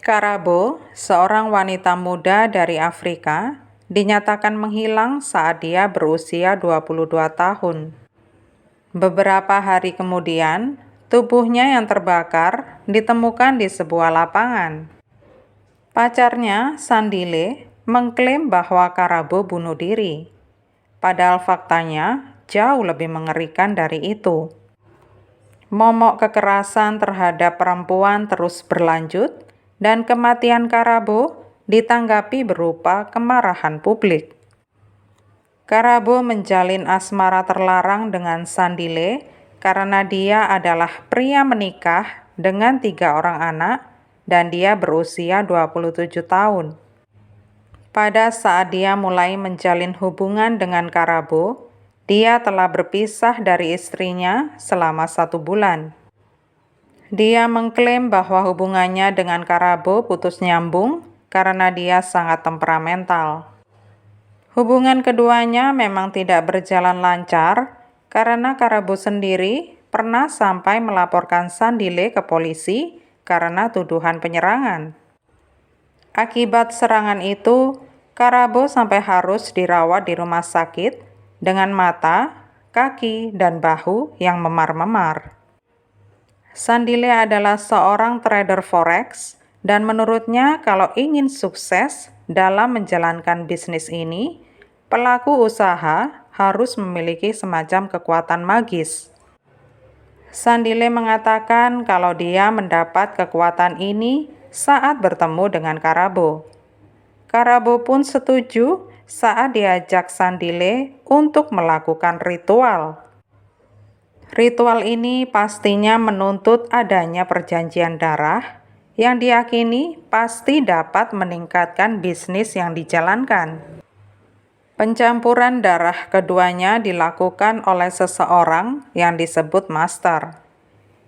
Karabo, seorang wanita muda dari Afrika, dinyatakan menghilang saat dia berusia 22 tahun. Beberapa hari kemudian, tubuhnya yang terbakar ditemukan di sebuah lapangan. Pacarnya, Sandile, mengklaim bahwa Karabo bunuh diri. Padahal faktanya jauh lebih mengerikan dari itu. Momok kekerasan terhadap perempuan terus berlanjut dan kematian Karabo ditanggapi berupa kemarahan publik. Karabo menjalin asmara terlarang dengan Sandile karena dia adalah pria menikah dengan 3 orang anak dan dia berusia 27 tahun. Pada saat dia mulai menjalin hubungan dengan Karabo, dia telah berpisah dari istrinya selama 1 bulan. Dia mengklaim bahwa hubungannya dengan Karabo putus nyambung karena dia sangat temperamental. Hubungan keduanya memang tidak berjalan lancar karena Karabo sendiri pernah sampai melaporkan Sandile ke polisi karena tuduhan penyerangan. Akibat serangan itu, Karabo sampai harus dirawat di rumah sakit dengan mata, kaki, dan bahu yang memar-memar. Sandile adalah seorang trader forex dan menurutnya kalau ingin sukses dalam menjalankan bisnis ini, pelaku usaha harus memiliki semacam kekuatan magis. Sandile mengatakan kalau dia mendapat kekuatan ini saat bertemu dengan Karabo. Karabo pun setuju saat diajak Sandile untuk melakukan ritual. Ritual ini pastinya menuntut adanya perjanjian darah yang diyakini pasti dapat meningkatkan bisnis yang dijalankan. Pencampuran darah keduanya dilakukan oleh seseorang yang disebut master.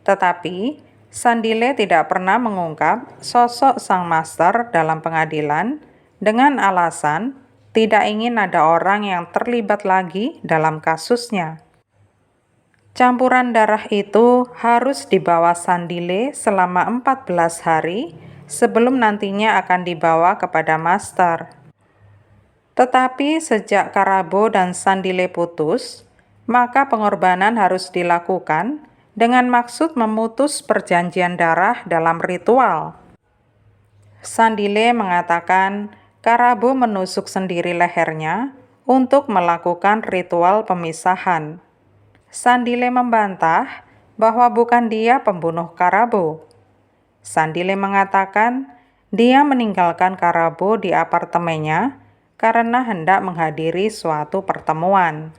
Tetapi, Sandile tidak pernah mengungkap sosok sang master dalam pengadilan dengan alasan tidak ingin ada orang yang terlibat lagi dalam kasusnya. Campuran darah itu harus dibawa Sandile selama 14 hari sebelum nantinya akan dibawa kepada master. Tetapi sejak Karabo dan Sandile putus, maka pengorbanan harus dilakukan dengan maksud memutus perjanjian darah dalam ritual. Sandile mengatakan Karabo menusuk sendiri lehernya untuk melakukan ritual pemisahan. Sandile membantah bahwa bukan dia pembunuh Karabo. Sandile mengatakan dia meninggalkan Karabo di apartemennya karena hendak menghadiri suatu pertemuan.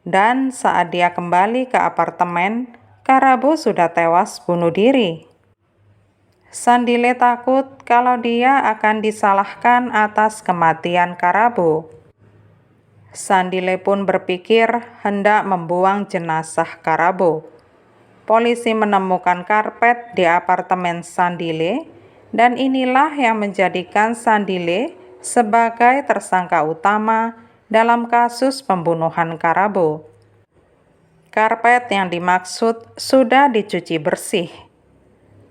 Dan saat dia kembali ke apartemen, Karabo sudah tewas bunuh diri. Sandile takut kalau dia akan disalahkan atas kematian Karabo. Sandile pun berpikir hendak membuang jenazah Karabo. Polisi menemukan karpet di apartemen Sandile dan inilah yang menjadikan Sandile sebagai tersangka utama dalam kasus pembunuhan Karabo. Karpet yang dimaksud sudah dicuci bersih.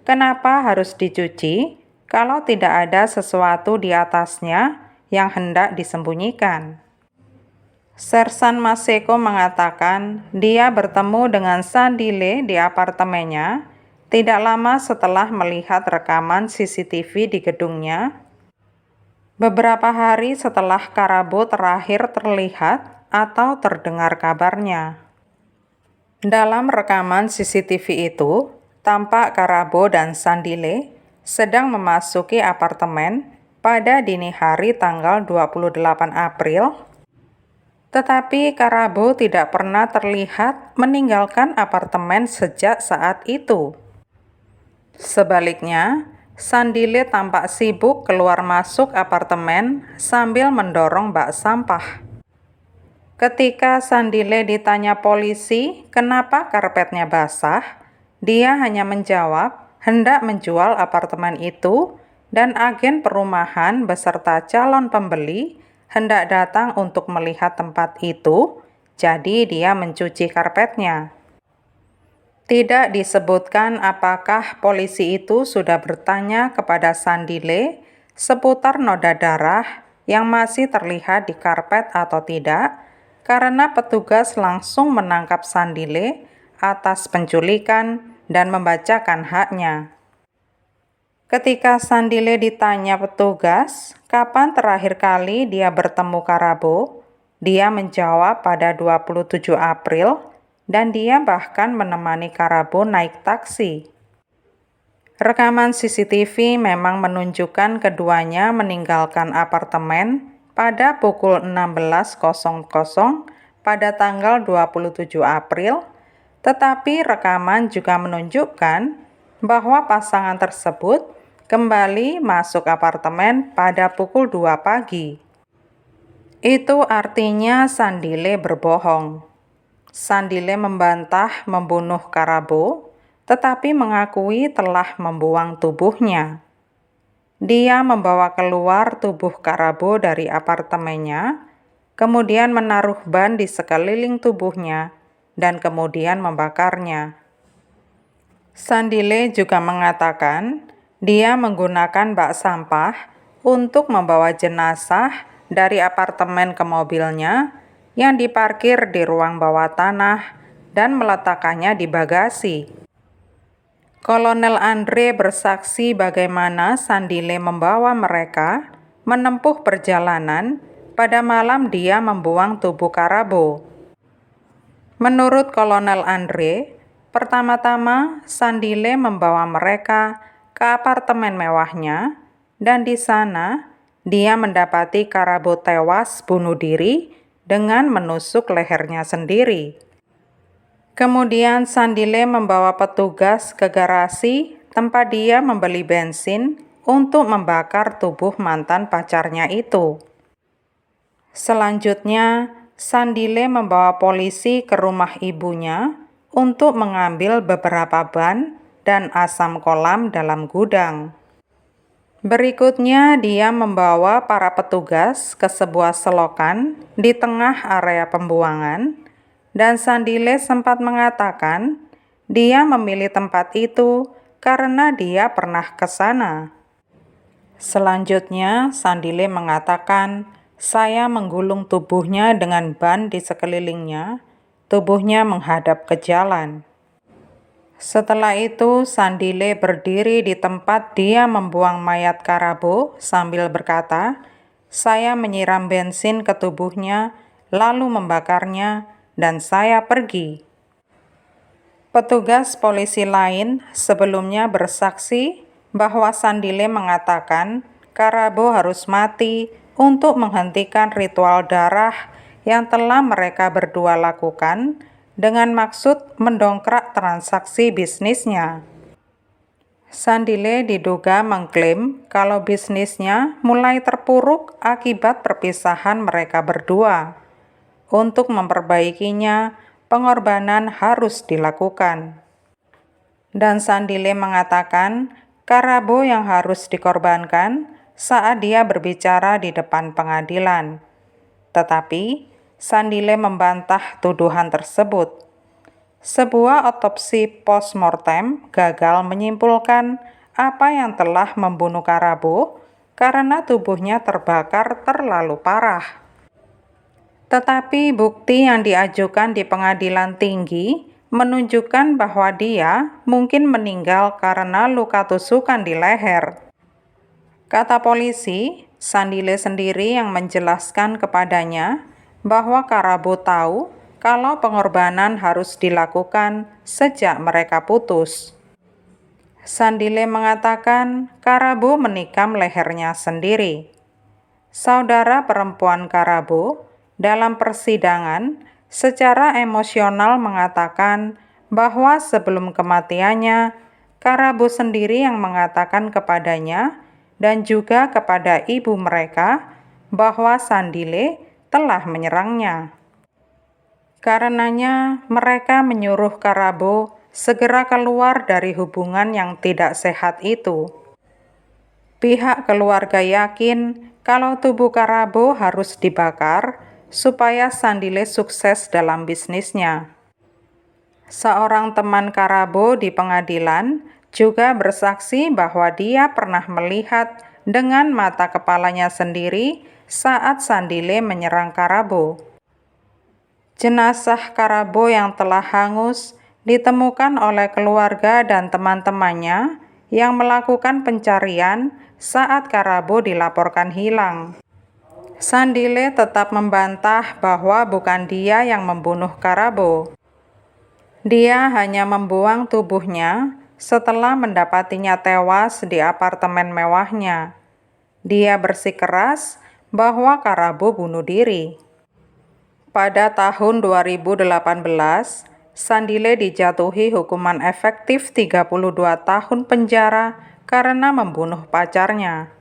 Kenapa harus dicuci kalau tidak ada sesuatu di atasnya yang hendak disembunyikan? Sersan Maseko mengatakan dia bertemu dengan Sandile di apartemennya tidak lama setelah melihat rekaman CCTV di gedungnya. Beberapa hari setelah Karabo terakhir terlihat atau terdengar kabarnya. Dalam rekaman CCTV itu, tampak Karabo dan Sandile sedang memasuki apartemen pada dini hari tanggal 28 April. Tetapi Karabo tidak pernah terlihat meninggalkan apartemen sejak saat itu. Sebaliknya, Sandile tampak sibuk keluar masuk apartemen sambil mendorong bak sampah. Ketika Sandile ditanya polisi kenapa karpetnya basah, dia hanya menjawab hendak menjual apartemen itu dan agen perumahan beserta calon pembeli hendak datang untuk melihat tempat itu, jadi dia mencuci karpetnya. Tidak disebutkan apakah polisi itu sudah bertanya kepada Sandile seputar noda darah yang masih terlihat di karpet atau tidak, karena petugas langsung menangkap Sandile atas penculikan dan membacakan haknya. Ketika Sandile ditanya petugas, kapan terakhir kali dia bertemu Karabo, dia menjawab pada 27 April dan dia bahkan menemani Karabo naik taksi. Rekaman CCTV memang menunjukkan keduanya meninggalkan apartemen pada pukul 16.00 pada tanggal 27 April, tetapi rekaman juga menunjukkan bahwa pasangan tersebut kembali masuk apartemen pada pukul 2 pagi. Itu artinya Sandile berbohong. Sandile membantah membunuh Karabo, tetapi mengakui telah membuang tubuhnya. Dia membawa keluar tubuh Karabo dari apartemennya, kemudian menaruh ban di sekeliling tubuhnya, dan kemudian membakarnya. Sandile juga mengatakan dia menggunakan bak sampah untuk membawa jenazah dari apartemen ke mobilnya yang diparkir di ruang bawah tanah dan meletakkannya di bagasi. Kolonel Andre bersaksi bagaimana Sandile membawa mereka menempuh perjalanan pada malam dia membuang tubuh Karabo. Menurut Kolonel Andre, pertama-tama Sandile membawa mereka ke apartemen mewahnya dan di sana dia mendapati Karabo tewas bunuh diri dengan menusuk lehernya sendiri. Kemudian Sandile membawa petugas ke garasi tempat dia membeli bensin untuk membakar tubuh mantan pacarnya itu. Selanjutnya, Sandile membawa polisi ke rumah ibunya untuk mengambil beberapa ban dan asam kolam dalam gudang. Berikutnya, dia membawa para petugas ke sebuah selokan di tengah area pembuangan, dan Sandile sempat mengatakan dia memilih tempat itu karena dia pernah ke sana. Selanjutnya, Sandile mengatakan, "Saya menggulung tubuhnya dengan ban di sekelilingnya, tubuhnya menghadap ke jalan." Setelah itu, Sandile berdiri di tempat dia membuang mayat Karabo sambil berkata, "Saya menyiram bensin ke tubuhnya, lalu membakarnya, dan saya pergi." Petugas polisi lain sebelumnya bersaksi bahwa Sandile mengatakan Karabo harus mati untuk menghentikan ritual darah yang telah mereka berdua lakukan dengan maksud mendongkrak transaksi bisnisnya. Sandile diduga mengklaim kalau bisnisnya mulai terpuruk akibat perpisahan mereka berdua. Untuk memperbaikinya, pengorbanan harus dilakukan. Dan Sandile mengatakan Karabo yang harus dikorbankan saat dia berbicara di depan pengadilan. Tetapi Sandile membantah tuduhan tersebut. Sebuah otopsi post-mortem gagal menyimpulkan apa yang telah membunuh Karabo karena tubuhnya terbakar terlalu parah. Tetapi bukti yang diajukan di pengadilan tinggi menunjukkan bahwa dia mungkin meninggal karena luka tusukan di leher. Kata polisi, Sandile sendiri yang menjelaskan kepadanya bahwa Karabo tahu kalau pengorbanan harus dilakukan sejak mereka putus. Sandile mengatakan Karabo menikam lehernya sendiri. Saudara perempuan Karabo dalam persidangan secara emosional mengatakan bahwa sebelum kematiannya, Karabo sendiri yang mengatakan kepadanya dan juga kepada ibu mereka bahwa Sandile telah menyerangnya. Karenanya, mereka menyuruh Karabo segera keluar dari hubungan yang tidak sehat itu. Pihak keluarga yakin kalau tubuh Karabo harus dibakar supaya Sandile sukses dalam bisnisnya. Seorang teman Karabo di pengadilan juga bersaksi bahwa dia pernah melihat dengan mata kepalanya sendiri saat Sandile menyerang Karabo. Jenazah Karabo yang telah hangus ditemukan oleh keluarga dan teman-temannya yang melakukan pencarian saat Karabo dilaporkan hilang. Sandile tetap membantah bahwa bukan dia yang membunuh Karabo. Dia hanya membuang tubuhnya setelah mendapatinya tewas di apartemen mewahnya. Dia bersikeras bahwa Karabo bunuh diri. Pada tahun 2018, Sandile dijatuhi hukuman efektif 32 tahun penjara karena membunuh pacarnya.